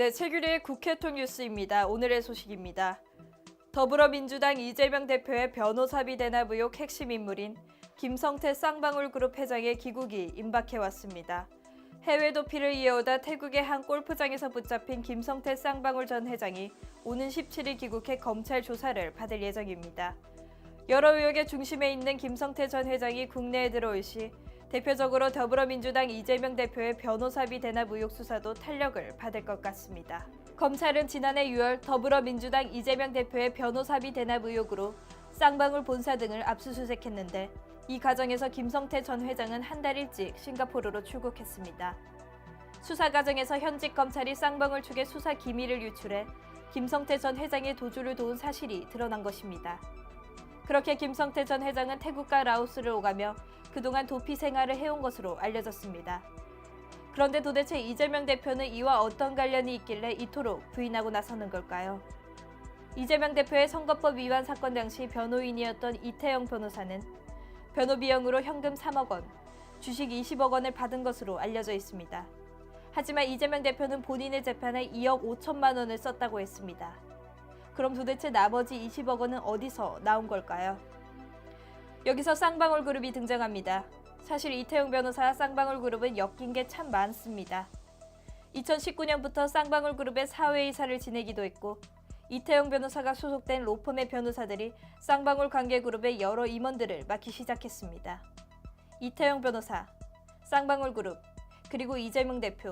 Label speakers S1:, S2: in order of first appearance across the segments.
S1: 네, 최규리의 국회통 뉴스입니다. 오늘의 소식입니다. 더불어민주당 이재명 대표의 변호사비 대납 의혹 핵심 인물인 김성태 쌍방울그룹 회장의 귀국이 임박해왔습니다. 해외 도피를 이어오다 태국의 한 골프장에서 붙잡힌 김성태 쌍방울 전 회장이 오는 17일 귀국해 검찰 조사를 받을 예정입니다. 여러 의혹의 중심에 있는 김성태 전 회장이 국내에 들어올 시 대표적으로 더불어민주당 이재명 대표의 변호사비 대납 의혹 수사도 탄력을 받을 것 같습니다. 검찰은 지난해 6월 더불어민주당 이재명 대표의 변호사비 대납 의혹으로 쌍방울 본사 등을 압수수색했는데 이 과정에서 김성태 전 회장은 한 달 일찍 싱가포르로 출국했습니다. 수사 과정에서 현직 검찰이 쌍방울 측의 수사 기밀을 유출해 김성태 전 회장의 도주를 도운 사실이 드러난 것입니다. 그렇게 김성태 전 회장은 태국과 라오스를 오가며 그동안 도피 생활을 해온 것으로 알려졌습니다. 그런데 도대체 이재명 대표는 이와 어떤 관련이 있길래 이토록 부인하고 나서는 걸까요? 이재명 대표의 선거법 위반 사건 당시 변호인이었던 이태영 변호사는 변호 비용으로 현금 3억 원, 주식 20억 원을 받은 것으로 알려져 있습니다. 하지만 이재명 대표는 본인의 재판에 2억 5천만 원을 썼다고 했습니다. 그럼 도대체 나머지 20억 원은 어디서 나온 걸까요? 여기서 쌍방울 그룹이 등장합니다. 사실 이태용 변호사와 쌍방울 그룹은 엮인 게 참 많습니다. 2019년부터 쌍방울 그룹의 사회이사를 지내기도 했고 이태용 변호사가 소속된 로펌의 변호사들이 쌍방울 관계그룹의 여러 임원들을 맡기 시작했습니다. 이태용 변호사, 쌍방울 그룹, 그리고 이재명 대표,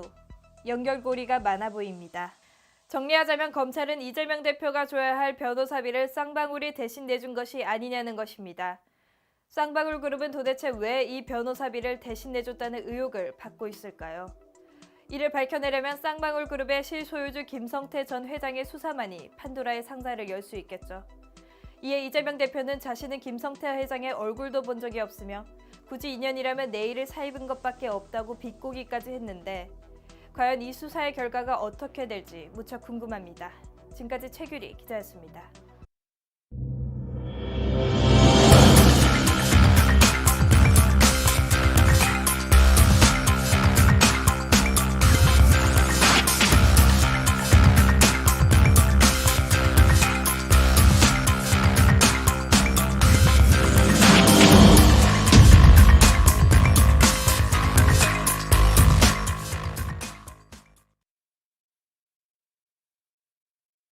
S1: 연결고리가 많아 보입니다. 정리하자면 검찰은 이재명 대표가 줘야 할 변호사비를 쌍방울이 대신 내준 것이 아니냐는 것입니다. 쌍방울 그룹은 도대체 왜 이 변호사비를 대신 내줬다는 의혹을 받고 있을까요? 이를 밝혀내려면 쌍방울 그룹의 실소유주 김성태 전 회장의 수사만이 판도라의 상자를 열 수 있겠죠. 이에 이재명 대표는 자신은 김성태 회장의 얼굴도 본 적이 없으며 굳이 인연이라면 내일을 사입은 것밖에 없다고 비꼬기까지 했는데 과연 이 수사의 결과가 어떻게 될지 무척 궁금합니다. 지금까지 최규리 기자였습니다.